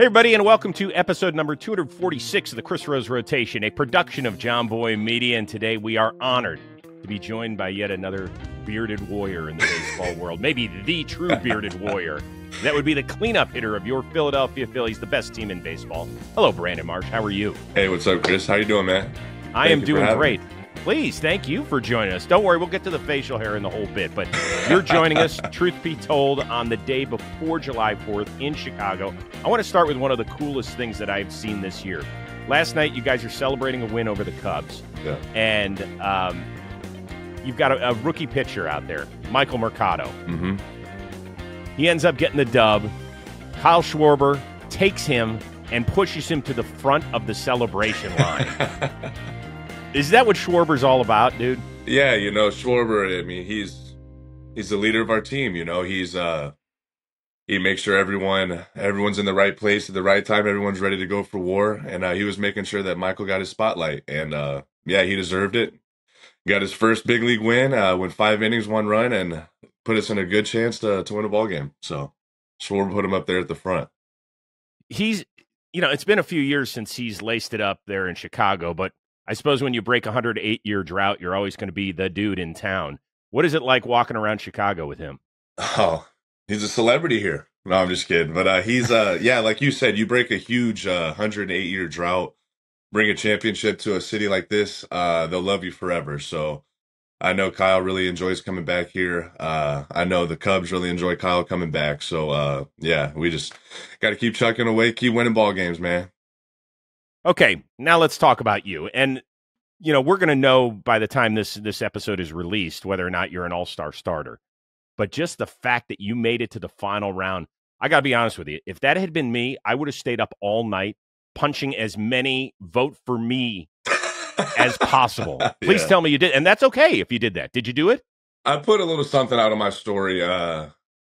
Hey, everybody, and welcome to episode number 246 of the Chris Rose Rotation, a production of John Boy Media. And today we are honored to be joined by yet another bearded warrior in the baseball world, maybe the true bearded warrior. That would be the cleanup hitter of your Philadelphia Phillies, the best team in baseball. Hello, Brandon Marsh. How are you? Hey, what's up, Chris? How you doing, man? I am doing great. Please, thank you for joining us. Don't worry, we'll get to the facial hair in the whole bit, but you're joining us, truth be told, on the day before July 4th in Chicago. I want to start with one of the coolest things that I've seen this year. Last night, you guys are celebrating a win over the Cubs, and you've got a rookie pitcher out there, Michael Mercado. Mm-hmm. He ends up getting the dub. Kyle Schwarber takes him and pushes him to the front of the celebration line. Is that what Schwarber's all about, dude? Yeah, you know, Schwarber, I mean, he's the leader of our team, you know. He makes sure everyone's in the right place at the right time, everyone's ready to go for war, and he was making sure that Michael got his spotlight, and yeah, he deserved it. Got his first big league win, went 5 innings, 1 run, and put us in a good chance to win a ball game. So Schwarber put him up there at the front. He's, you know, it's been a few years since he's laced it up there in Chicago, but I suppose when you break a 108-year drought, you're always going to be the dude in town. What is it like walking around Chicago with him? Oh, he's a celebrity here. No, I'm just kidding. But he's, yeah, like you said, you break a huge 108-year drought, bring a championship to a city like this, they'll love you forever. So I know Kyle really enjoys coming back here. I know the Cubs really enjoy Kyle coming back. So, yeah, we just got to keep chucking away, keep winning ball games, man. Okay, now let's talk about you. And, you know, we're going to know by the time this episode is released whether or not you're an all-star starter. But just the fact that you made it to the final round, I got to be honest with you. If that had been me, I would have stayed up all night punching as many vote for me as possible. Please tell me you did. And that's okay if you did that. Did you do it? I put a little something out on my story.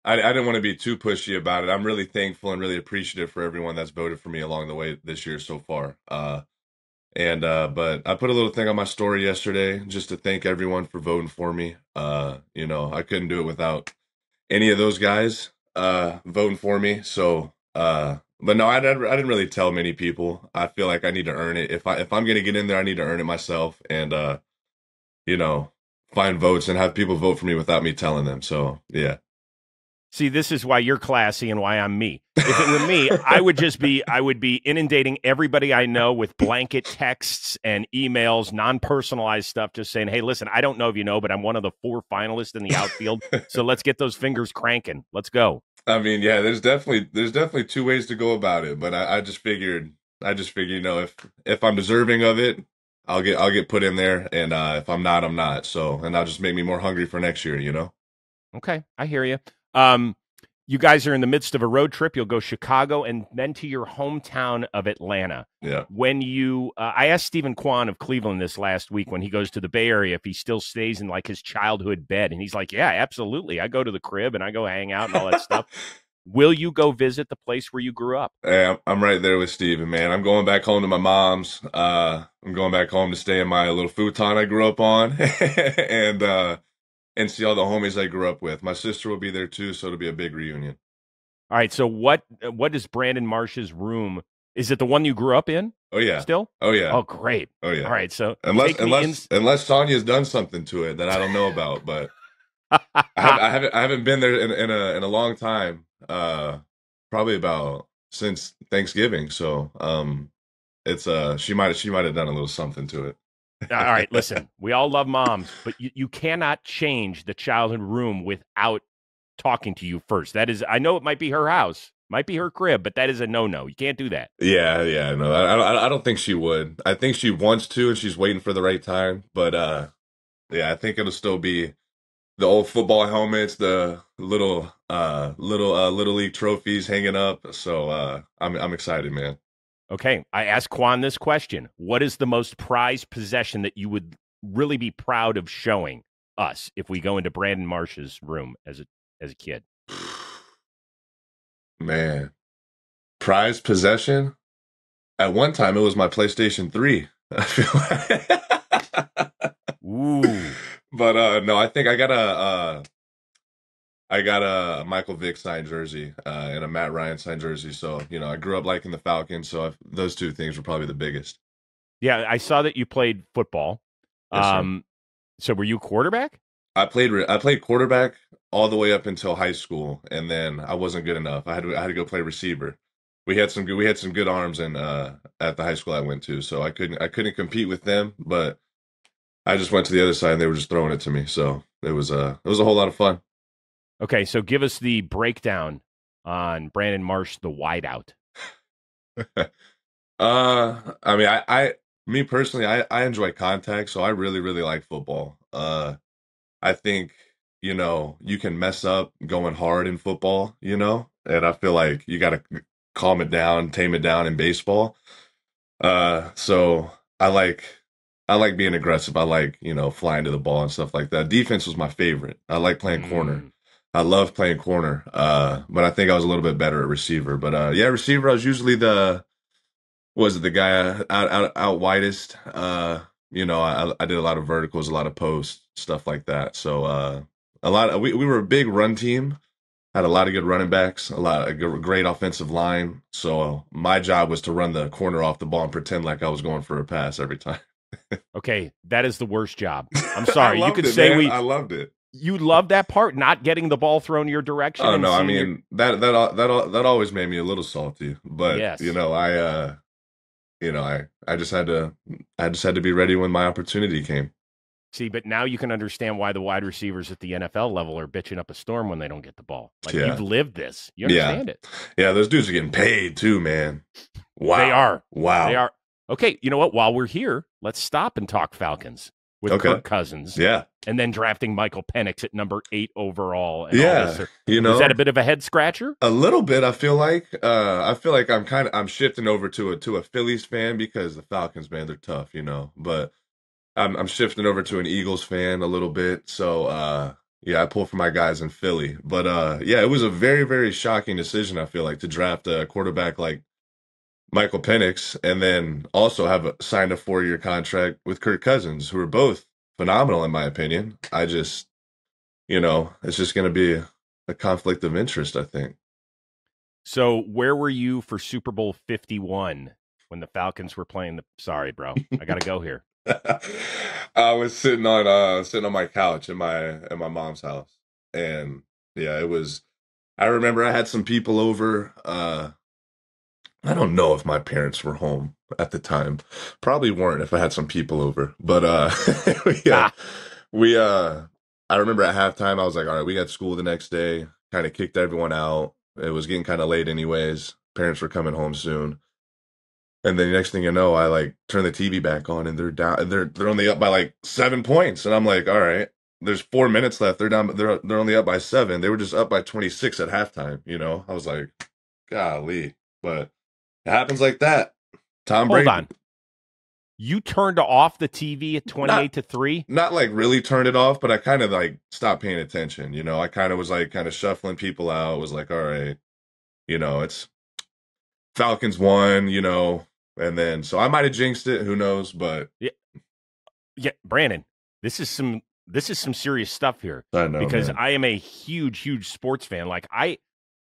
I didn't want to be too pushy about it. I'm really thankful and really appreciative for everyone that's voted for me along the way this year so far. But I put a little thing on my story yesterday just to thank everyone for voting for me. You know, I couldn't do it without any of those guys voting for me. So, but no, I didn't really tell many people. I feel like I need to earn it. If I'm going to get in there, I need to earn it myself and, you know, find votes and have people vote for me without me telling them. So, yeah. See, this is why you're classy and why I'm me. If it were me, I would be inundating everybody I know with blanket texts and emails, non-personalized stuff, just saying, hey, listen, I don't know if you know, but I'm one of the 4 finalists in the outfield. So let's get those fingers cranking. Let's go. I mean, yeah, there's definitely 2 ways to go about it, but I just figured, you know, if I'm deserving of it, I'll get put in there, and if I'm not, I'm not. So, and that'll just make me more hungry for next year, you know? Okay, I hear you. You guys are in the midst of a road trip. You'll go Chicago and then to your hometown of Atlanta. Yeah. When you, I asked Stephen Kwan of Cleveland this last week when he goes to the Bay Area if he still stays in like his childhood bed, and he's like, "Yeah, absolutely. I go to the crib and I go hang out and all that stuff." Will you go visit the place where you grew up? Hey, I'm right there with Steven, man. I'm going back home to my mom's. I'm going back home to stay in my little futon I grew up on, and see all the homies I grew up with. My sister will be there too, so it'll be a big reunion. All right. So what is Brandon Marsh's room? Is it the one you grew up in? Oh yeah. Still? Oh yeah. Oh great. Oh yeah. All right. So unless Sonya's done something to it that I don't know about, but I haven't been there in a long time. Probably about since Thanksgiving. So it's she might have done a little something to it. All right, listen, we all love moms, but you cannot change the childhood room without talking to you first. That is, I know it might be her house, might be her crib, but that is a no-no. You can't do that. Yeah, no, I don't think she would. I think she wants to, and she's waiting for the right time. But yeah, I think it'll still be the old football helmets, the little league trophies hanging up. So I'm excited, man. Okay, I asked Quan this question. What is the most prized possession that you would really be proud of showing us if we go into Brandon Marsh's room as a kid? Man, prized possession? At one time, it was my PlayStation 3. I feel like. Ooh. But no, I think I got I got a Michael Vick signed jersey and a Matt Ryan signed jersey. So, I grew up liking the Falcons. So those two things were probably the biggest. Yeah, I saw that you played football. Yes, sir. Um, so were you quarterback? I played quarterback all the way up until high school, and then I wasn't good enough. I had to go play receiver. We had some good arms in at the high school I went to, so I couldn't compete with them, but I just went to the other side and they were just throwing it to me. So it was a whole lot of fun. Okay, so give us the breakdown on Brandon Marsh, the wideout. I mean, me personally, I enjoy contact, so I really, really like football. I think, you can mess up going hard in football, and I feel like you got to calm it down, tame it down in baseball. So I like being aggressive. I like, flying to the ball and stuff like that. Defense was my favorite. I like playing corner. Mm. I love playing corner. But I think I was a little bit better at receiver. But yeah, receiver, I was usually the guy out widest. I did a lot of verticals, a lot of posts, stuff like that. So we were a big run team, had a lot of good running backs, a lot of great offensive line. So my job was to run the corner off the ball and pretend like I was going for a pass every time. Okay, that is the worst job. I'm I sorry. You loved could it, say man. I loved it. you love that part, not getting the ball thrown your direction Oh and no, I seeing your mean that always made me a little salty, but yes. I just had to be ready when my opportunity came. See, but now you can understand why the wide receivers at the NFL level are bitching up a storm when they don't get the ball. Like you've Yeah, lived this. You yeah, understand it. yeah. Those dudes are getting paid too, man. They Wow, are. They wow. are. Okay, you know what? While we're here, let's stop and talk Falcons with Okay, Kirk Cousins yeah, and then drafting Michael Penix at number 8 overall and all this. yeah. Was that a bit of a head scratcher? A little bit. I feel like I'm shifting over to a Phillies fan because the Falcons, man, they're tough, but. I'm shifting over to an Eagles fan a little bit. So yeah, I pull for my guys in Philly. But yeah, it was a very, very shocking decision, I feel like, to draft a quarterback like Michael Penix and then also have signed a 4-year contract with Kirk Cousins, who are both phenomenal in my opinion. It's just gonna be a conflict of interest, I think. So, where were you for Super Bowl 51 when the Falcons were playing the Sorry, bro. I got to go here. I was sitting on my couch in my mom's house. And yeah, I remember I had some people over. I don't know if my parents were home at the time. Probably weren't if I had some people over. But yeah, Ah, we I remember at halftime I was like, all right, we got school the next day, kind of kicked everyone out. It was getting kind of late anyways. Parents were coming home soon. And then the next thing you know, I like turn the TV back on and they're down they're only up by like 7 points. And I'm like, all right, there's 4 minutes left. They're only up by seven. They were just up by 26 at halftime. I was like, golly. But it happens like that. Tom hold Brady. on. You turned off the TV at Not 28 to 3? not like really turned it off, but I kind of like stopped paying attention. I kind of was like kind of shuffling people out. Was like, all right, it's Falcons won. And then so I might have jinxed it, who knows, but Yeah, yeah, Brandon. This is some serious stuff here I know, because man. I am a huge sports fan. Like I'm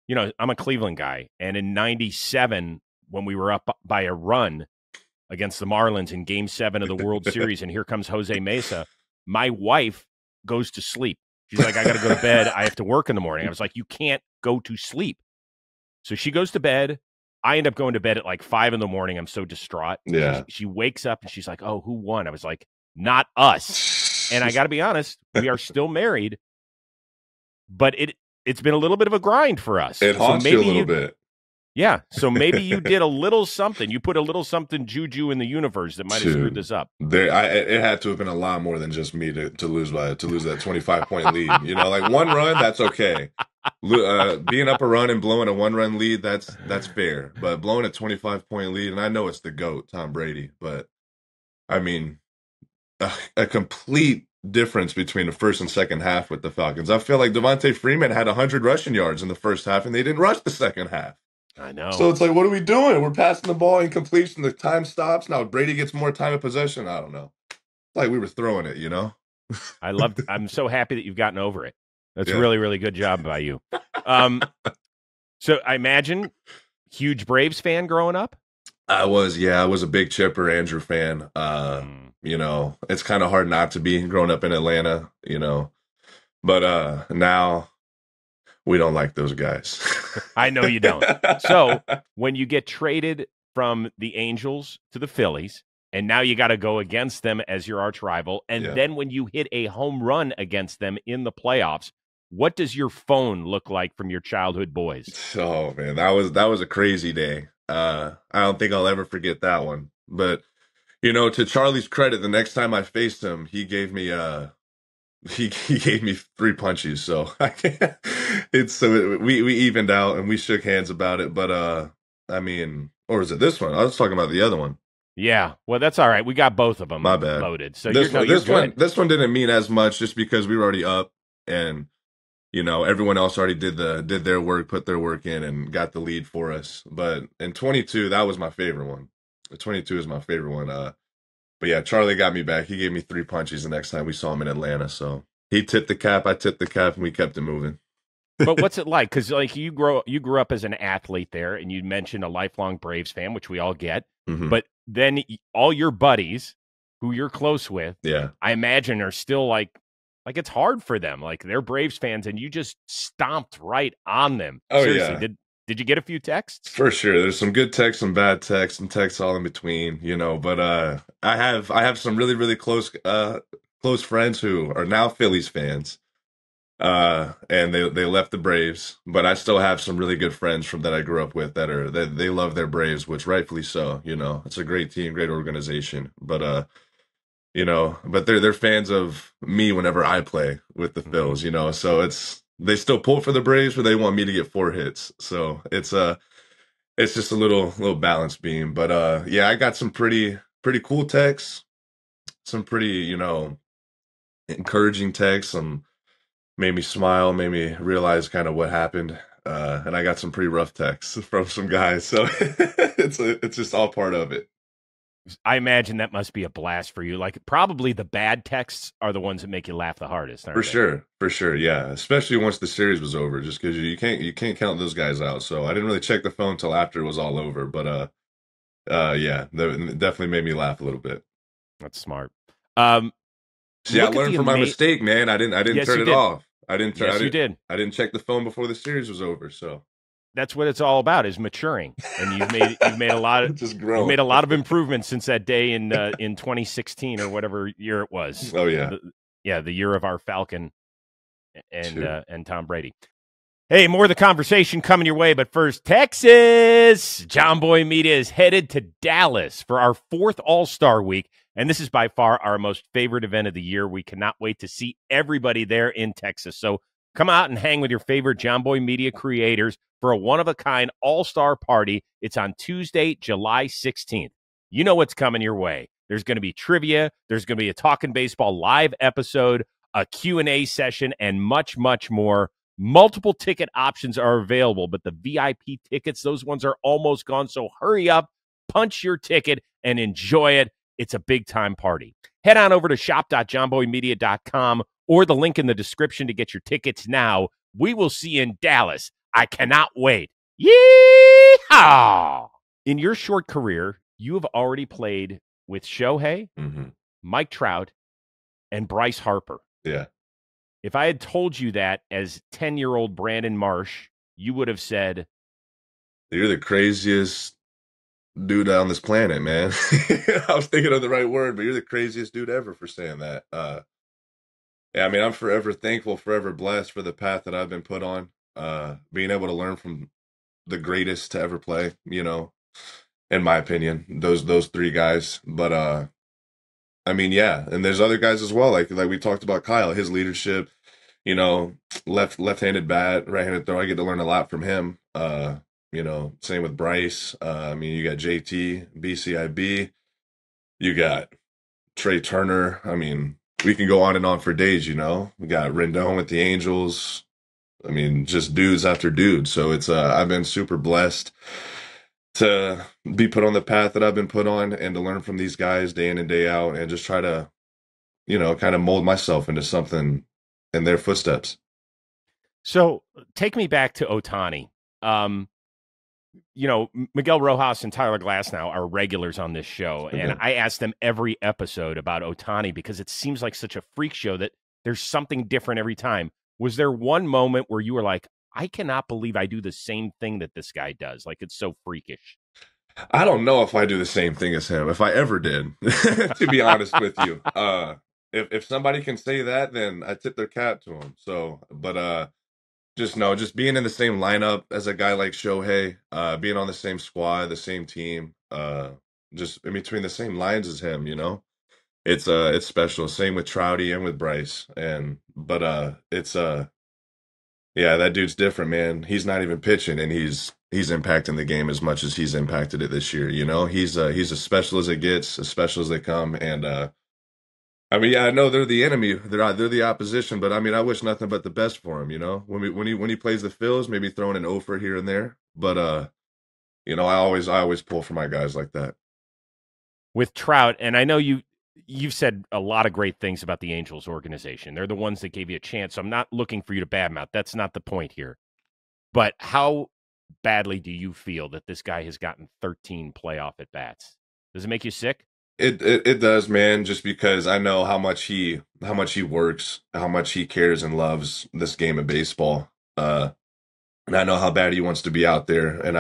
a Cleveland guy and in 97 when we were up by a run against the Marlins in game 7 of the World Series and here comes Jose Mesa, my wife goes to sleep. She's like, I got to go to bed. I have to work in the morning. I was like, you can't go to sleep. So she goes to bed. I end up going to bed at like 5 in the morning. I'm so distraught. Yeah. She wakes up and she's like, oh, who won? I was like, not us. And I got to be honest, we are still married, but it's been a little bit of a grind for us. It So haunts you a maybe little bit. yeah. So maybe you did a little something. You put a little something juju in the universe that might have screwed Dude, this up. it had to have been a lot more than just me to lose that 25-point lead. Like one run, that's okay. Being up a run and blowing a 1-run lead, that's fair. But blowing a 25-point lead, and I know it's the GOAT, Tom Brady, but I mean, a complete difference between the first and second half with the Falcons. I feel like Devontae Freeman had 100 rushing yards in the first half, and they didn't rush the second half. I know. So it's like, what are we doing? We're passing the ball incompletion. The time stops. Now Brady gets more time of possession. I don't know. Like we were throwing it. I'm so happy that you've gotten over it. That's Yeah. really, really good job by you. Um, so I imagine huge Braves fan growing up. I was a big Chipper Andrew fan. Mm. It's kind of hard not to be growing up in Atlanta, but now we don't like those guys. I know you don't. So when you get traded from the Angels to the Phillies, and now you got to go against them as your arch rival, and Yeah. then when you hit a home run against them in the playoffs, what does your phone look like from your childhood boys? Oh man, that was a crazy day. I don't think I'll ever forget that one. But to Charlie's credit, the next time I faced him, he gave me three punches. So I can't, we evened out and we shook hands about it. But I mean, or is it this one? I was talking about the other one. Yeah, well, that's all right. We got both of My them bad. loaded, so This one, you're this one, good. this one didn't mean as much just because we were already up and everyone else already did their work, put their work in, and got the lead for us. But in 22, that was my favorite one. 22 is my favorite one. But yeah, Charlie got me back. He gave me three punches the next time we saw him in Atlanta. So he tipped the cap, I tipped the cap, and we kept it moving. But what's it like? Because like you grew up as an athlete there, and you mentioned a lifelong Braves fan, which we all get. Hmm. But then all your buddies, who you're close with, Yeah, I imagine are still like it's hard for them. Like they're Braves fans, and you just stomped right on them. oh Seriously, yeah, did you get a few texts? for sure. There's some good texts, some bad texts, and texts all in between. But I have some really really close friends who are now Phillies fans. And they left the Braves, but I still have some really good friends from that I grew up with that they love their Braves, which rightfully so. It's a great team, great organization. But they're fans of me whenever I play with the Mhm. Phils. So they still pull for the Braves, but they want me to get four hits. So it's just a little balance beam. But yeah, I got some pretty cool texts, some pretty encouraging texts, some made me smile, made me realize kind of what happened. And I got some pretty rough texts from some guys, so it's just all part of it. I imagine that must be a blast for you. Like probably the bad texts are the ones that make you laugh the hardest, aren't they? For sure, yeah. Especially once the series was over, just because you can't count those guys out. So I didn't really check the phone till after it was all over, but yeah, that definitely made me laugh a little bit. That's smart. Um, See, I look at learned the from my mistake, man. I didn't Yes, turn you it did. off. I didn't turn. Yes, you did. I didn't check the phone before the series was over. So That's what it's all about is maturing. And you've made a lot of just you've growing. made a lot of improvements since that day in 2016 or whatever year it was. Oh yeah, The year of our Falcon shoot. and Tom Brady. Hey, more of the conversation coming your way, but first, Texas. John Boy Media is headed to Dallas for our fourth All-Star Week, and this is by far our most favorite event of the year. We cannot wait to see everybody there in Texas. So come out and hang with your favorite John Boy Media creators for a one-of-a-kind All-Star party. It's on Tuesday, July 16th. You know what's coming your way. There's going to be trivia. There's going to be a Talkin' Baseball live episode, a Q&A session, and much, much more. Multiple ticket options are available, but the VIP tickets, those ones are almost gone. So hurry up, punch your ticket, and enjoy it. It's a big time party. Head on over to shop.johnboymedia.com or the link in the description to get your tickets now. We will see you in Dallas. I cannot wait. Yeehaw! In your short career, you have already played with Shohei, Hmm. Mike Trout, and Bryce Harper. Yeah. If I had told you that as 10-year-old Brandon Marsh, you would have said, You're the craziest dude on this planet, man. I was thinking of the right word, but you're the craziest dude ever for saying that. Yeah, I mean, I'm forever thankful, forever blessed for the path that I've been put on. Being able to learn from the greatest to ever play, in my opinion, those three guys. But I mean, yeah, and there's other guys as well. Like we talked about Kyle, his leadership, you know, left-handed bat, right-handed throw. I get to learn a lot from him. Same with Bryce. I mean, you got JT, BCIB, you got Trey Turner. I mean, we can go on and on for days. We got Rendon with the Angels. I mean, just dudes after dudes. So I've been super blessed to be put on the path that I've been put on and to learn from these guys day in and day out and just try to, kind of mold myself into something in their footsteps. So take me back to Otani. Um, Miguel Rojas and Tyler Glasnow are regulars on this show, and Yeah. I ask them every episode about Otani because it seems like such a freak show that there's something different every time. Was there one moment where you were like, I cannot believe I do the same thing that this guy does? Like, it's so freakish. I don't know if I do the same thing as him, if I ever did, to be honest with you. If somebody can say that, then I tip their cap to him. So, but just no, just being in the same lineup as a guy like Shohei, being on the same squad, the same team, just in between the same lines as him, it's special. Same with Trouty and with Bryce, and but it's yeah, that dude's different, man. He's not even pitching, and he's impacting the game as much as he's impacted it this year. He's as special as it gets, as special as they come, and I mean, yeah, I know they're the enemy, they're the opposition, but I mean, I wish nothing but the best for him. When he plays the Phils, maybe throwing an offer here and there, but I always pull for my guys like that. With Trout, and I know you've said a lot of great things about the Angels organization. They're the ones that gave you a chance. So I'm not looking for you to badmouth. That's not the point here. But how badly do you feel that this guy has gotten 13 playoff at bats? Does it make you sick? It does, man. Just because I know how much he works, how much he cares and loves this game of baseball. And I know how bad he wants to be out there, and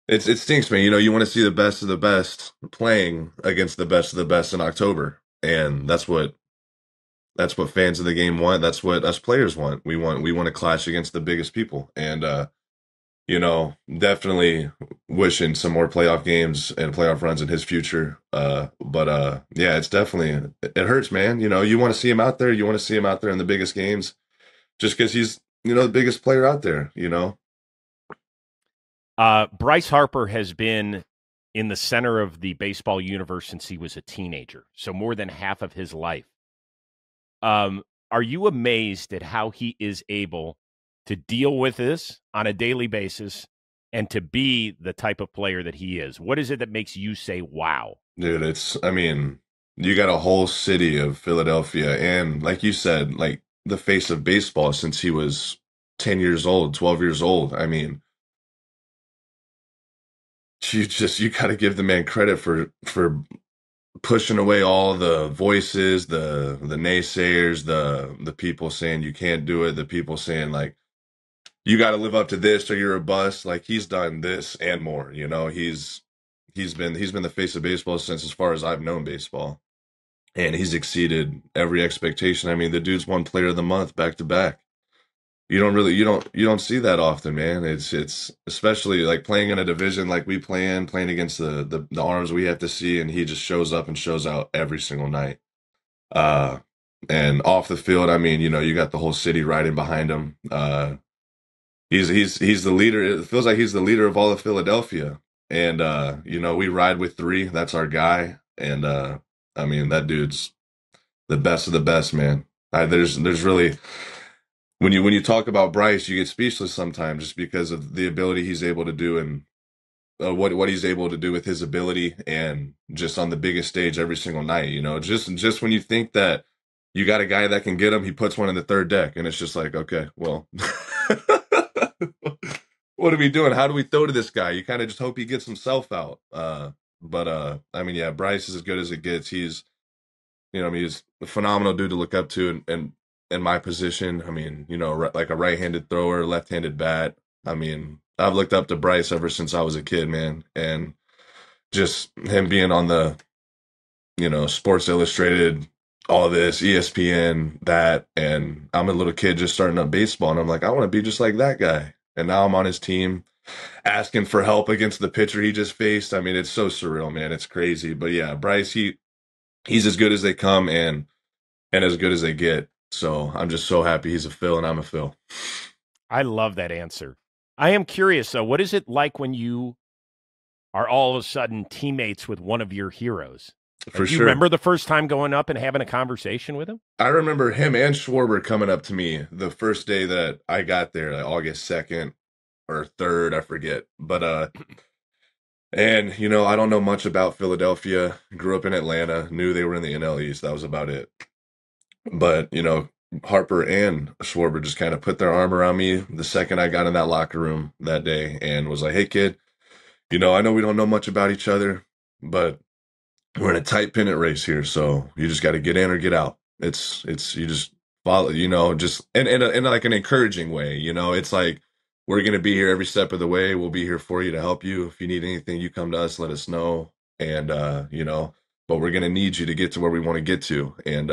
it stinks, man. You want to see the best of the best playing against the best of the best in October, and that's what fans of the game want. That's what us players want. We want to clash against the biggest people, and definitely wishing some more playoff games and playoff runs in his future. But yeah, it hurts, man. You want to see him out there. You want to see him out there in the biggest games, just because he's the biggest player out there. Bryce Harper has been in the center of the baseball universe since he was a teenager, so more than half of his life. Are you amazed at how he is able to deal with this on a daily basis and to be the type of player that he is? What is it that makes you say, wow? Dude, I mean, you got a whole city of Philadelphia, and like you said, like the face of baseball since he was 10 years old, 12 years old. I mean, you got to give the man credit for pushing away all the voices, the naysayers, the people saying you can't do it, the people saying like you got to live up to this or you're a bust. Like he's done this and more. He's been the face of baseball since as far as I've known baseball, and he's exceeded every expectation. I mean, the dude's won Player of the Month back to back. You don't see that often, man. It's especially like playing in a division like we play in, playing against the arms we have to see, and he just shows up and shows out every single night. Uh, and off the field, I mean, you got the whole city riding behind him. He's the leader. It feels like he's the leader of all of Philadelphia. And we ride with three. That's our guy. And I mean, that dude's the best of the best, man. There's really when you talk about Bryce, you get speechless sometimes just because of the ability he's able to do and what he's able to do with his ability and just on the biggest stage every single night. Just when you think that you got a guy that can get him, he puts one in the third deck, and it's just like, okay, well, what are we doing? How do we throw to this guy? You kind of just hope he gets himself out. But I mean, yeah, Bryce is as good as it gets. I mean, he's a phenomenal dude to look up to, and in my position, I mean, like a right-handed thrower, left-handed bat. I mean, I've looked up to Bryce ever since I was a kid, man, and just him being on the, Sports Illustrated, all this, ESPN, that, and I'm a little kid just starting up baseball, and I'm like, I want to be just like that guy. And now I'm on his team, asking for help against the pitcher he just faced. I mean, it's so surreal, man. It's crazy. But yeah, Bryce, he's as good as they come and as good as they get. So I'm just so happy he's a Phil and I'm a Phil. I love that answer. I am curious, though, what is it like when you are all of a sudden teammates with one of your heroes? For Do you sure. remember the first time going up and having a conversation with him? I remember him and Schwarber coming up to me the first day that I got there, like August 2nd or 3rd, I forget. But and I don't know much about Philadelphia. Grew up in Atlanta, knew they were in the NL East. That was about it. But Harper and Schwarber just kind of put their arm around me the second I got in that locker room that day and was like, "Hey, kid, I know we don't know much about each other, but we're in a tight pennant race here, so you just got to get in or get out. It's you just follow, just in like an encouraging way. It's like we're gonna be here every step of the way. We'll be here for you to help you. If you need anything, you come to us, let us know, and but we're gonna need you to get to where we want to get to. And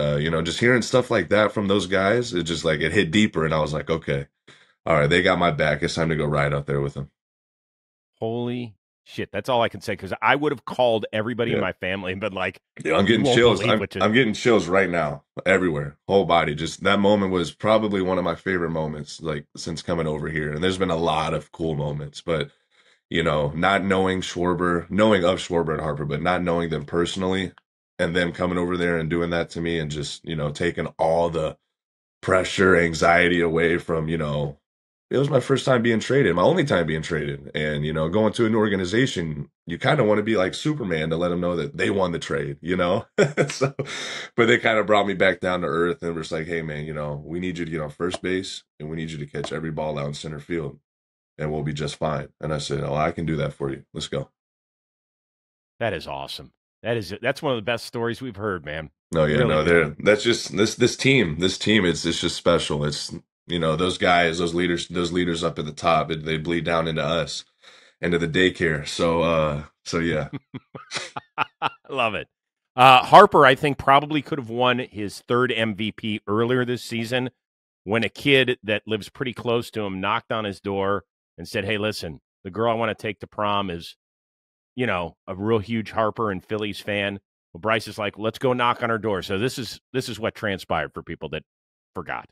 just hearing stuff like that from those guys, it just like it hit deeper, and I was like, okay, all right, they got my back. It's time to go ride out there with them. Holy shit. That's all I can say because I would have called everybody in Yeah. my family and been like, Yeah, I'm you getting won't chills. believe what you. I'm getting chills right now, everywhere, whole body. Just that moment was probably one of my favorite moments, like since coming over here. And there's been a lot of cool moments, but not knowing Schwarber, knowing of Schwarber and Harper, but not knowing them personally, and them coming over there and doing that to me, and just taking all the pressure, anxiety away from, it was my first time being traded, my only time being traded. And, going to an organization, you kind of want to be like Superman to let them know that they won the trade. So, but they kind of brought me back down to earth and was like, hey, man, we need you to get on first base and we need you to catch every ball out in center field and we'll be just fine. And I said, oh, I can do that for you. Let's go. That is awesome. That's one of the best stories we've heard, man. No, yeah, Really no, good. that's just this team, it's just special. It's those guys, those leaders up at the top, they bleed down into us, into the daycare. So yeah. I love it. Harper, I think, probably could have won his third MVP earlier this season when a kid that lives pretty close to him knocked on his door and said, hey, listen, the girl I want to take to prom is, a real huge Harper and Phillies fan. Well, Bryce is like, let's go knock on her door. So this is what transpired for people that forgot.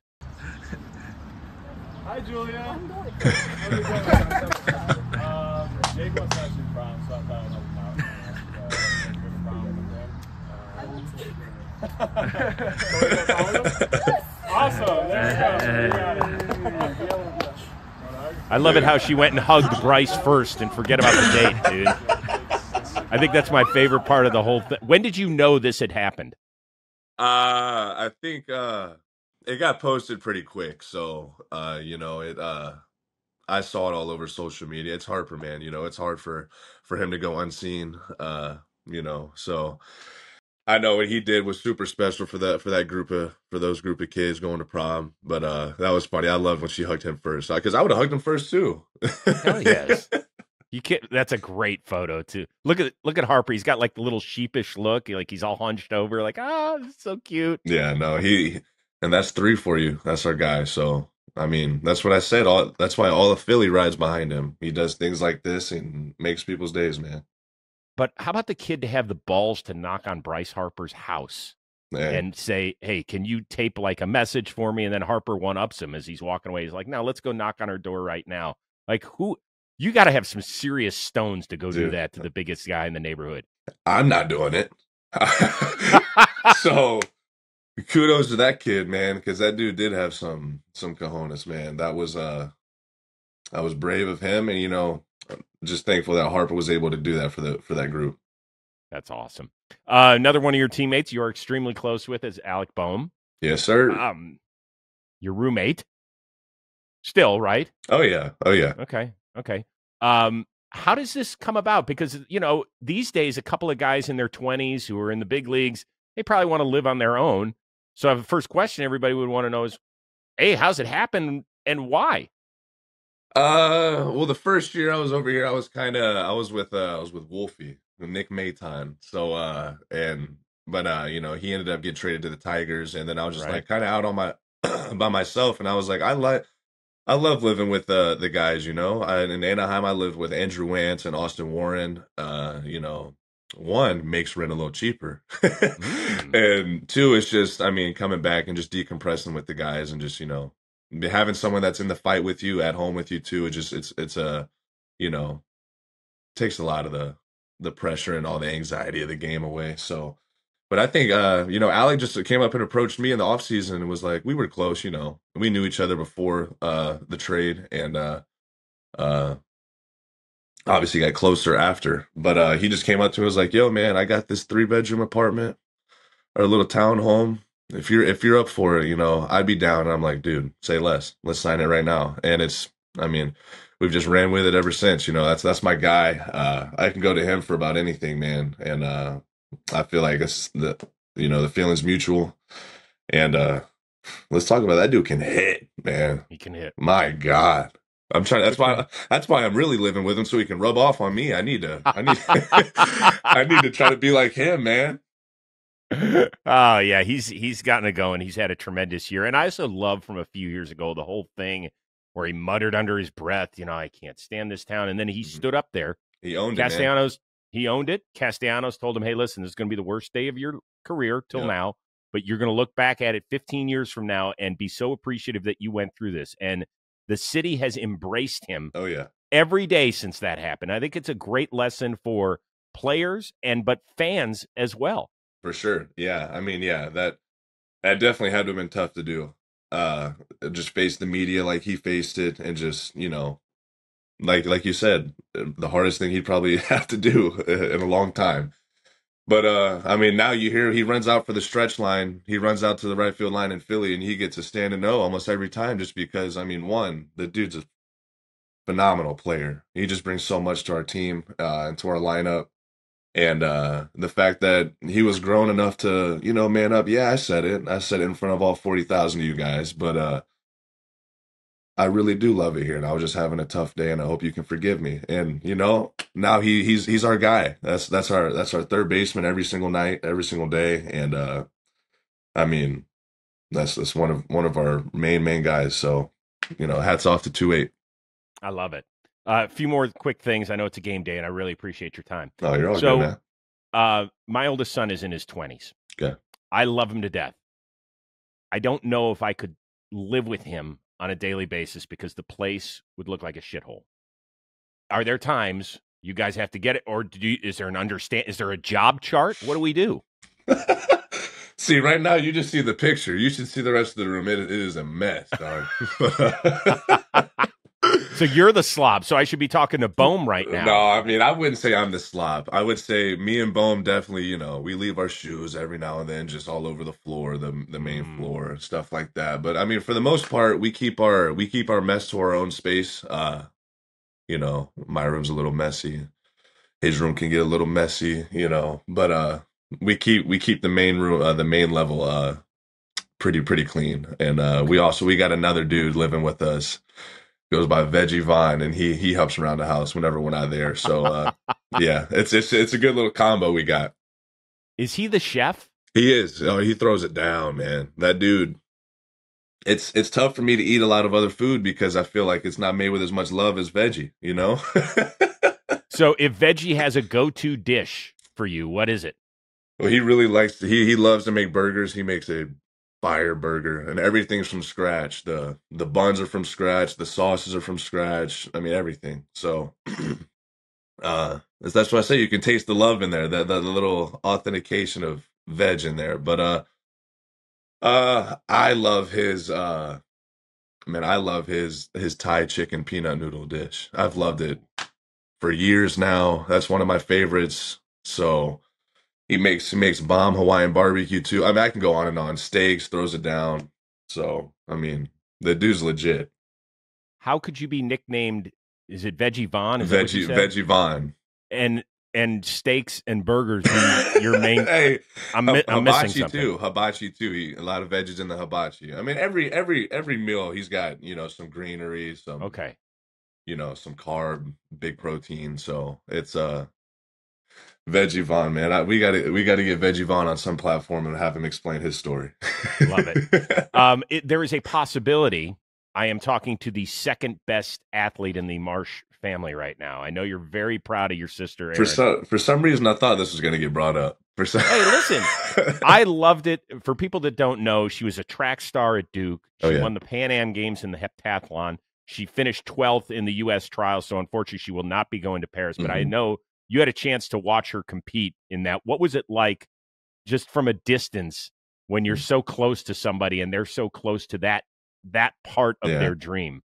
Hi, Julia. How's it going? Jake wants to actually prom, so I thought I'd help him out. Awesome. There you go. I love it how she went and hugged Bryce first and forget about the date, dude. I think that's my favorite part of the whole thing. When did you know this had happened? I think it got posted pretty quick, so it I saw it all over social media. It's Harper, man. It's hard for him to go unseen. So I know what he did was super special for those group of kids going to prom. But that was funny. I loved when she hugged him first because I would have hugged him first too. Hell yes. You can't. That's a great photo too. Look at Harper. He's got like the little sheepish look, like he's all hunched over, like this is so cute. Yeah, no, and that's three for you. That's our guy. So I mean, that's what I said. That's why all of Philly rides behind him. He does things like this and makes people's days, man. But how about the kid to have the balls to knock on Bryce Harper's house Man. and say, "Hey, can you tape like a message for me?" And then Harper one ups him as he's walking away. He's like, "No, let's go knock on her door right now." Like who? You got to have some serious stones to go do Dude, that to the biggest guy in the neighborhood. I'm not doing it. So kudos to that kid, man, because that dude did have some cojones, man. That was brave of him, and just thankful that Harper was able to do that for that group. That's awesome. Another one of your teammates you are extremely close with is Alec Boehm. Yes, sir. Your roommate. Still, right? Oh yeah. Oh yeah. Okay. How does this come about? Because, these days, a couple of guys in their 20s who are in the big leagues, they probably want to live on their own. So the first question everybody would want to know is, hey, how's it happen and why? Well, the first year I was over here, I was with Wolfie, Nick Maton. So, he ended up getting traded to the Tigers, and then I was just Right. like kind of out on my by myself, and I was like, I love living with the guys, in Anaheim, I lived with Andrew Wantz and Austin Warren. One makes rent a little cheaper, and two, it's just, I mean, coming back and just decompressing with the guys and just having someone that's in the fight with you at home with you too. It just it's a you know takes a lot of the pressure and all the anxiety of the game away. So, but I think Alec just came up and approached me in the off season and was like, we were close, we knew each other before the trade, and uh obviously got closer after. But he just came up to me and was like, yo man, I got this 3-bedroom apartment or a little town home. if you're up for it, I'd be down. I'm like, dude, say less. Let's sign it right now. And I mean, we've just ran with it ever since. That's my guy. I can go to him for about anything, man. And I feel like it's the feeling's mutual. And let's talk about that dude can hit, man. He can hit. My God. I'm trying. That's why I'm really living with him so he can rub off on me. I need I need to try to be like him, man. Oh yeah, he's gotten it going. He's had a tremendous year, and I also love from a few years ago the whole thing where he muttered under his breath, I can't stand this town, and then he stood up there. He owned it, man. Castellanos, he owned it. Castellanos told him, "Hey, listen, this is going to be the worst day of your career till now, but you're going to look back at it 15 years from now and be so appreciative that you went through this." And the city has embraced him. Oh yeah, every day since that happened. I think it's a great lesson for players but fans as well. For sure. Yeah. I mean, yeah, that definitely had to have been tough to do. Just face the media like he faced it, and just, like you said, the hardest thing he'd probably have to do in a long time. But I mean, now you hear he runs out for the stretch line. He runs out to the right field line in Philly, and he gets a stand and no almost every time, just because, I mean, one, the dude's a phenomenal player. He just brings so much to our team, and to our lineup. And the fact that he was grown enough to, man up. Yeah, I said it. I said it in front of all 40,000 of you guys. But I really do love it here, and I was just having a tough day, and I hope you can forgive me. And now he's our guy. That's our third baseman every single night, every single day. And I mean, that's one of our main guys. So hats off to 2-8. I love it. A few more quick things. I know it's a game day, and I really appreciate your time. Oh, you're all good, man. My oldest son is in his 20s. Okay. I love him to death. I don't know if I could live with him on a daily basis because the place would look like a shithole. Are there times you guys have to get it, or is there a job chart? What do we do? See, right now you just see the picture. You should see the rest of the room. It is a mess, dog. So you're the slob. So I should be talking to Bohm right now. No, I mean, I wouldn't say I'm the slob. I would say me and Bohm definitely, we leave our shoes every now and then just all over the floor, the main floor, stuff like that. But I mean, for the most part, we keep our mess to our own space. My room's a little messy. His room can get a little messy, but we keep the main room, the main level, pretty clean. And we got another dude living with us. Goes by Veggie Vaughn, and he helps around the house whenever we're not there. So yeah, it's a good little combo we got. Is he the chef? He is. Oh, he throws it down, man. That dude. It's tough for me to eat a lot of other food because I feel like it's not made with as much love as Veggie, So if Veggie has a go-to dish for you, what is it? Well, he really likes he loves to make burgers. He makes a fire burger, and everything's from scratch. The buns are from scratch, the sauces are from scratch. I mean, everything. So that's why I say you can taste the love in there, the little authentication of veg in there. But I love his his Thai chicken peanut noodle dish. I've loved it for years now. That's one of my favorites. So he makes bomb Hawaiian barbecue too. I mean, I can go on and on. Steaks, throws it down. So, I mean, the dude's legit. How could you be nicknamed? Is it Veggie Vaughn? Veggie Vaughn. And steaks and burgers. Your main. Hey, I'm missing something. Hibachi too. A lot of veggies in the hibachi. I mean, every meal he's got some greenery, some some carb, big protein. So it's Veggie Vaughn, man. We gotta get Veggie Vaughn on some platform and have him explain his story. Love it. There is a possibility I am talking to the second best athlete in the Marsh family right now. I know you're very proud of your sister, Erin. For some reason, I thought this was going to get brought up. Hey, listen, I loved it. For people that don't know, she was a track star at Duke. She won the Pan Am Games in the heptathlon. She finished 12th in the U.S. trials, so unfortunately, she will not be going to Paris. But I know you had a chance to watch her compete in that. What was it like, just from a distance, when you're so close to somebody and they're so close to that part of their dream?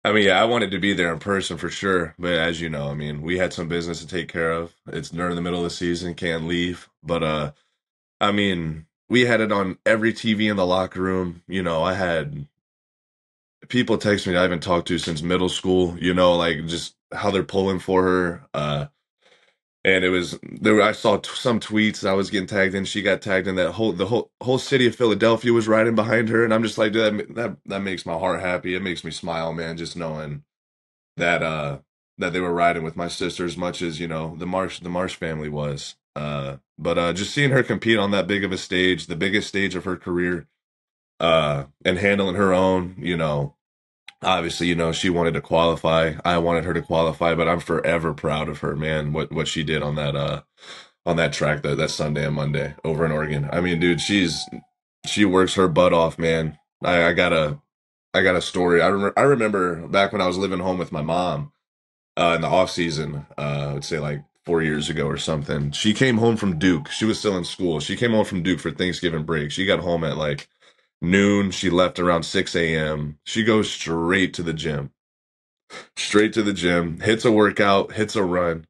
I mean, yeah, I wanted to be there in person for sure. But as you know, I mean, we had some business to take care of. It's during the middle of the season, can't leave. But I mean, we had it on every TV in the locker room. You know, I had people text me I haven't talked to since middle school, you know, like just how they're pulling for her. And it was there. I saw some tweets. I was getting tagged in. She got tagged in. The whole city of Philadelphia was riding behind her, and I'm just like, dude, that makes my heart happy. It makes me smile, man. Just knowing that that they were riding with my sister as much as, you know, the Marsh family was. But just seeing her compete on that big of a stage, the biggest stage of her career, and handling her own, you know. Obviously, you know, she wanted to qualify. I wanted her to qualify, but I'm forever proud of her, man. What she did on that track that Sunday and Monday over in Oregon. I mean, dude, she works her butt off, man. I got a story. I remember back when I was living home with my mom in the off season. I would say like 4 years ago or something. She came home from Duke. She was still in school. She came home from Duke for Thanksgiving break. She got home at like noon. She left around 6 a.m. She goes straight to the gym, hits a workout, hits a run,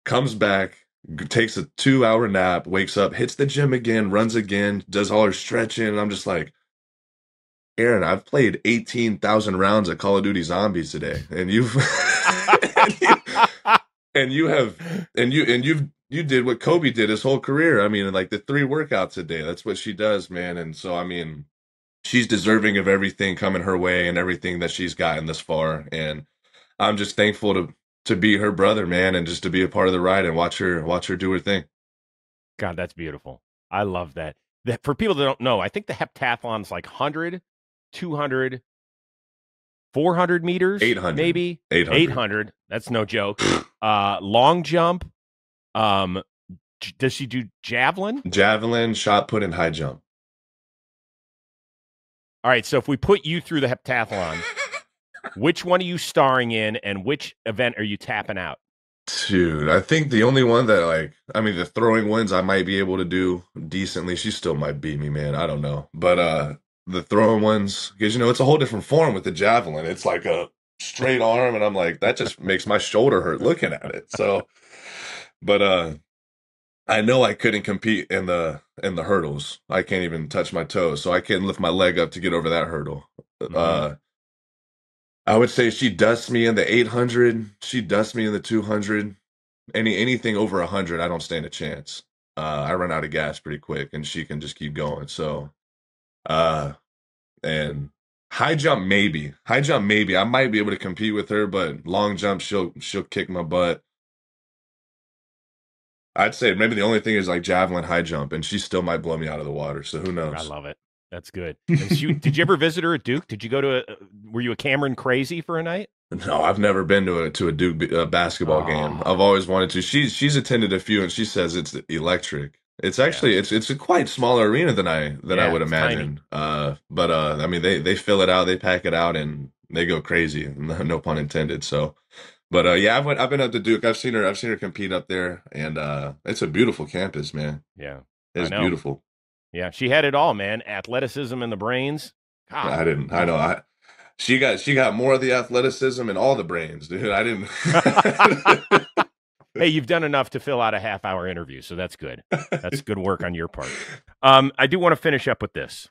comes back, takes a 2 hour nap, wakes up, hits the gym again, runs again, does all her stretching. And I'm just like, Aaron, I've played 18,000 rounds of Call of Duty Zombies today, and you've and you did what Kobe did his whole career. I mean, like the 3 workouts a day. That's what she does, man. And so, I mean, she's deserving of everything coming her way and everything that she's gotten this far. And I'm just thankful to be her brother, man, and just to be a part of the ride and watch her do her thing. God, that's beautiful. I love that. That for people that don't know, I think the heptathlon's like 100, 200, 400 meters, 800. maybe 800. 800. That's no joke. Long jump. Does she do javelin? Javelin, shot put, and high jump. All right. So if we put you through the heptathlon, which one are you starring in, and which event are you tapping out? Dude, I think the only one that, like, I mean, the throwing ones I might be able to do decently. She still might beat me, man. I don't know. But the throwing ones, because, you know, it's a whole different form with the javelin. It's like a straight arm, and I'm like, that just makes my shoulder hurt looking at it. So, but I know I couldn't compete in the hurdles. I can't even touch my toes, so I can't lift my leg up to get over that hurdle. Mhm. I would say she dusts me in the 800. She dusts me in the 200. Anything over 100, I don't stand a chance. I run out of gas pretty quick, and she can just keep going. So, uh, and high jump maybe. High jump maybe. I might be able to compete with her, but long jump she'll kick my butt. I'd say maybe the only thing is like javelin, high jump, and she still might blow me out of the water. So who I knows? love it. That's good. And did you ever visit her at Duke? Did you go to were you a Cameron crazy for a night? No, I've never been to a Duke basketball game. I've always wanted to. She's attended a few, and she says it's electric. It's actually it's a quite smaller arena than I Yeah, would it's imagine. But I mean they fill it out, they pack it out, and they go crazy. No pun intended. So, but yeah, I've been up to Duke. I've seen her compete up there, and it's a beautiful campus, man. Yeah, I It's know. beautiful. Yeah, she had it all, man. Athleticism and the brains. God. I know. She got more of the athleticism and all the brains, dude. I didn't. Hey, you've done enough to fill out a half-hour interview, so that's good. That's good work on your part. I do want to finish up with this.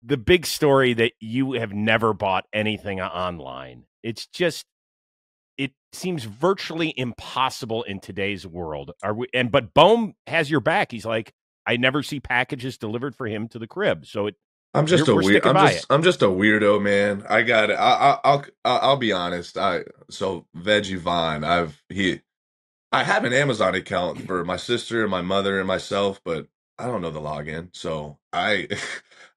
The big story that you have never bought anything online. It's just, it seems virtually impossible in today's world. But Bohm has your back. He's like, I never see packages delivered for him to the crib. So I'm just a we're weird. sticking by it. I'm just a weirdo, man. I got it. I'll be honest. So Veggie Vine. I have an Amazon account for my sister and my mother and myself, but I don't know the login. So I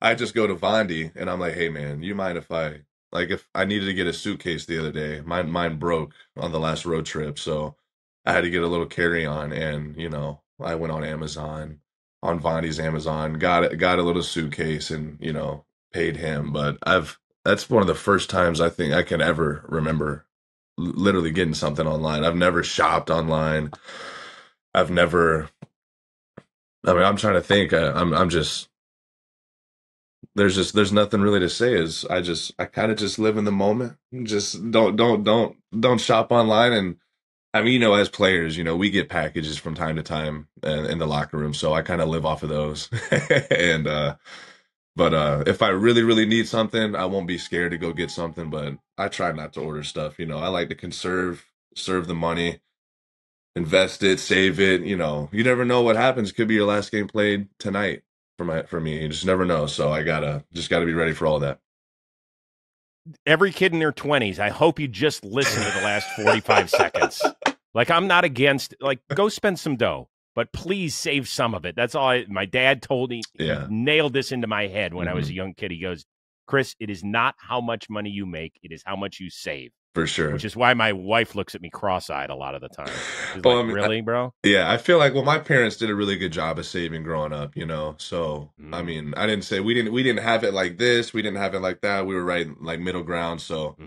I just go to Vondi and I'm like, hey man, you mind if if I needed to get a suitcase the other day, mine broke on the last road trip, so I had to get a little carry on, and you know I went on Amazon, on Vondi's Amazon, got a little suitcase, and you know paid him. But that's one of the first times I think I can ever remember literally getting something online. I've never shopped online. I've never. I mean, I'm trying to think. I'm just. There's nothing really to say. I kind of just live in the moment. Just don't shop online, and I mean, as players, we get packages from time to time in the locker room, so I kind of live off of those. And but if I really, really need something, I won't be scared to go get something. But I try not to order stuff. I like to serve the money, invest it, save it. You never know what happens. Could be your last game played tonight for me. You just never know. So I gotta be ready for all that. Every kid in their 20s, I hope you just listen to the last 45 seconds. Like, I'm not against, like, go spend some dough, but please save some of it. That's all my dad told me. Yeah. He nailed this into my head when I was a young kid. He goes, Chris, it is not how much money you make. It is how much you save. For sure. Which is why my wife looks at me cross-eyed a lot of the time. She's Well, like, I mean, really, bro? Yeah, I feel like my parents did a really good job of saving growing up, So I mean, I didn't say we didn't have it like this, we didn't have it like that. We were right like middle ground, so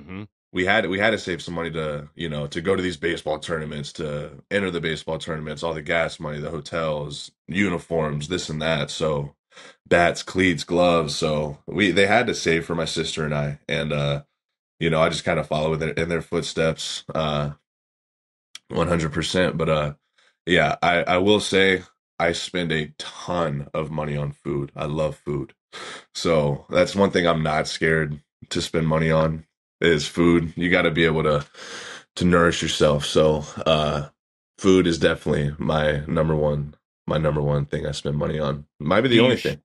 we had to save some money to to go to these baseball tournaments, to enter the baseball tournaments, all the gas money, the hotels, uniforms, this and that. So bats, cleats, gloves. So they had to save for my sister and I, and I just kind of follow in their footsteps. 100%. But yeah, I will say I spend a ton of money on food. I love food. So that's one thing I'm not scared to spend money on is food. You got to be able to nourish yourself. So food is definitely my number one thing I spend money on. Might be the only thing.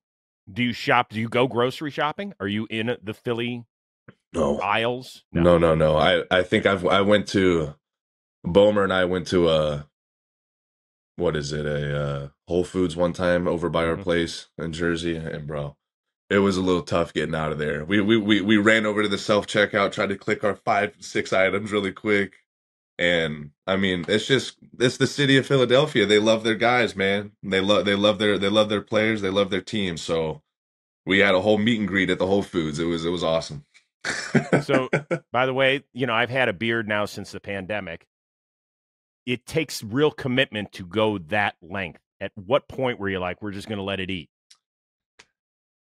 Do you shop? Do you go grocery shopping? Are you in the Philly aisles? No. I think I went to Bomer and I went to a Whole Foods one time over by our place in Jersey, and bro, it was a little tough getting out of there. We ran over to the self checkout, tried to click our 5-6 items really quick, and I mean, it's the city of Philadelphia. They love their guys, man. They love their players. They love their team. So we had a whole meet and greet at the Whole Foods. It was awesome. So, by the way, I've had a beard now since the pandemic. It takes real commitment to go that length. At what point were you like, we're just going to let it eat?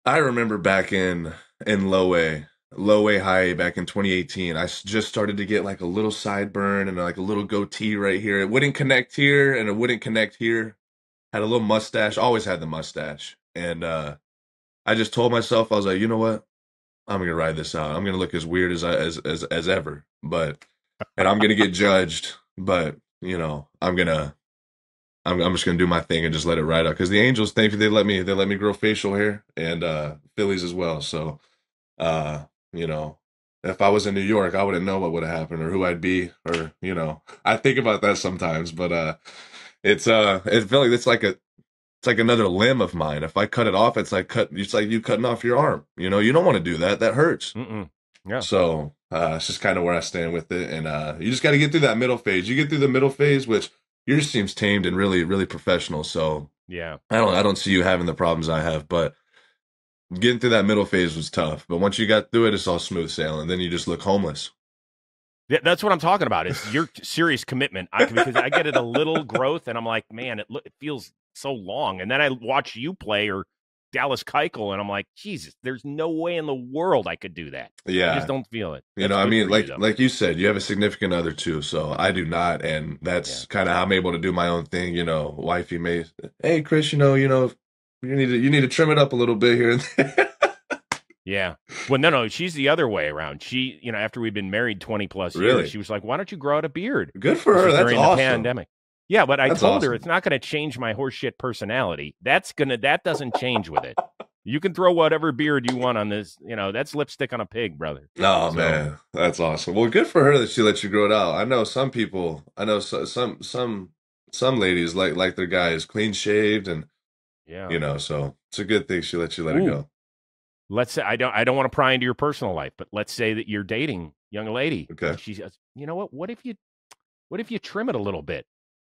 I remember back in low A high back in 2018, I just started to get like a little sideburn and like a little goatee right here. It wouldn't connect here and it wouldn't connect here. Had a little mustache, always had the mustache. And I just told myself, I was like, you know what? I'm going to ride this out. I'm going to look as weird as ever, and I'm going to get judged, but I'm just gonna do my thing and just let it ride out. Because the Angels, thankfully, they let me grow facial hair, and Phillies as well. So, if I was in New York, I wouldn't know what would have happened or who I'd be, or I think about that sometimes. But it felt like it's like another limb of mine. If I cut it off, it's like you cutting off your arm. You don't want to do that. That hurts. Yeah. So it's just kind of where I stand with it, and you just got to get through that middle phase. You get through the middle phase, which yours seems tamed and really, really professional. So yeah, I don't see you having the problems I have, but getting through that middle phase was tough. But once you got through it, it's all smooth sailing. Then you just look homeless. Yeah, that's what I'm talking about. It's your serious commitment. Because I get it a little growth, and I'm like, man, it feels so long. And then I watch you play or Dallas Keuchel, and I'm like, Jesus, there's no way in the world I could do that. Yeah, I just don't feel it. I mean, like you said, you have a significant other too, so I do not, and that's kind of how I'm able to do my own thing. Wifey may, hey Chris, you need to trim it up a little bit here and there. Yeah. Well, no, she's the other way around. She, after we'd been married 20 plus Really? years, she was like, why don't you grow out a beard? Good for her. That's during awesome. the pandemic. Yeah, but I That's told her awesome. it's not going to change my horseshit personality. That doesn't change with it. You can throw whatever beard you want on this. That's lipstick on a pig, brother. Oh man, that's awesome. Well, good for her that she let you grow it out. I know some people. I know some ladies like their guys clean shaved, and so it's a good thing she let you let it go. Let's say I don't want to pry into your personal life, but let's say that you're dating a young lady. Okay. She says, you know what? What if you trim it a little bit?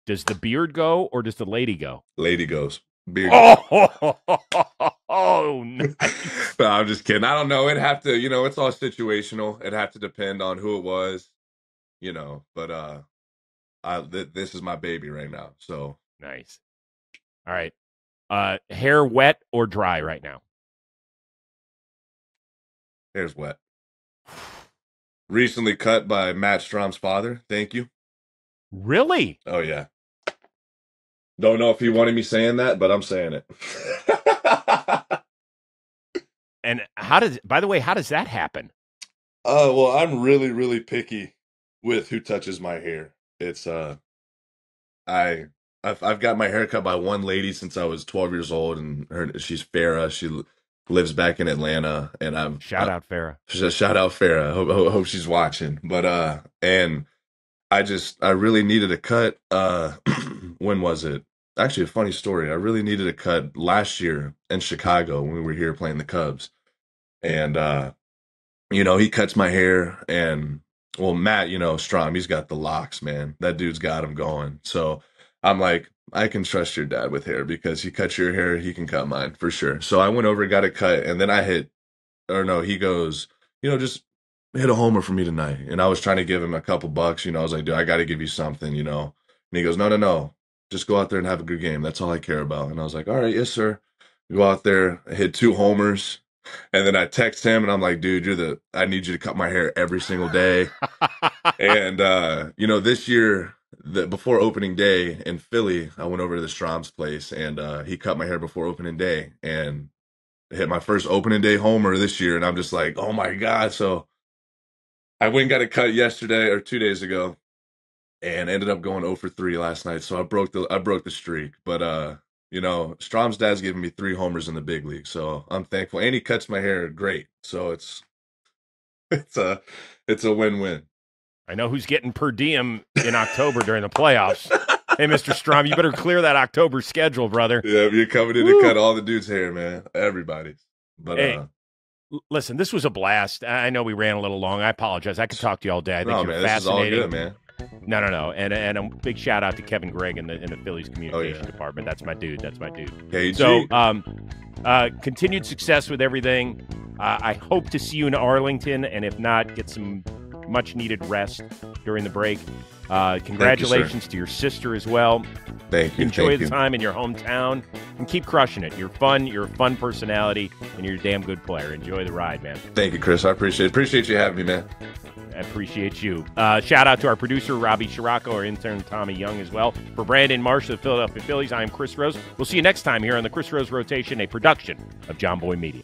Does the beard go or does the lady go? Lady goes. Beard. Oh, nice. No, I'm just kidding. I don't know. It'd have to, it's all situational. It'd have to depend on who it was, but this is my baby right now. So nice. All right. Hair wet or dry right now? Hair's wet. Recently cut by Matt Strom's father. Thank you. Really? Oh yeah. Don't know if he wanted me saying that, but I'm saying it. And by the way, how does that happen? Well, I'm really, really picky with who touches my hair. It's I I've got my hair cut by one lady since I was 12 years old, and she's Farah. She lives back in Atlanta, and Shout out, Farah. shout out Farah. Hope she's watching. But and I really needed a cut. When was it? Actually, a funny story. I really needed a cut last year in Chicago when we were here playing the Cubs, and he cuts my hair, and well, Matt, Strom, he's got the locks, man. That dude's got him going. So I'm like, I can trust your dad with hair because he cuts your hair, he can cut mine for sure. So I went over and got it cut, and then he goes, just hit a homer for me tonight. And I was trying to give him a couple bucks, I was like, dude, I got to give you something, And he goes, no, just go out there and have a good game. That's all I care about. And I was like, all right, yes, sir. Go out there, I hit 2 homers. And then I text him and I'm like, dude, I need you to cut my hair every single day. And, this year, before opening day in Philly, I went over to the Strom's place, and he cut my hair before opening day and hit my first opening day homer this year. And I'm just like, oh my God. So I went and got it cut yesterday or 2 days ago and ended up going 0 for 3 last night. So I broke the streak. But, Strom's dad's giving me 3 homers in the big league. So I'm thankful. And he cuts my hair great. So it's a win-win. I know who's getting per diem in October during the playoffs. Hey, Mr. Strom, you better clear that October schedule, brother. Yeah, you're coming in to cut all the dudes' hair, man. Everybody's. But hey, listen, this was a blast. I know we ran a little long. I apologize. I could talk to you all day. I think you're man, fascinating. This is all good, man. No. And a big shout out to Kevin Gregg in the Phillies communication department. That's my dude. KG. So, continued success with everything. I hope to see you in Arlington, and if not, get some much-needed rest during the break. Congratulations to your sister as well. Thank you. Enjoy the time in your hometown and keep crushing it. You're fun. You're a fun personality, and you're a damn good player. Enjoy the ride, man. Thank you, Chris. I appreciate you having me, man. I appreciate you. Shout out to our producer, Robbie Scirocco, our intern, Tommy Young, as well. For Brandon Marsh of the Philadelphia Phillies, I'm Chris Rose. We'll see you next time here on the Chris Rose Rotation, a production of John Boy Media.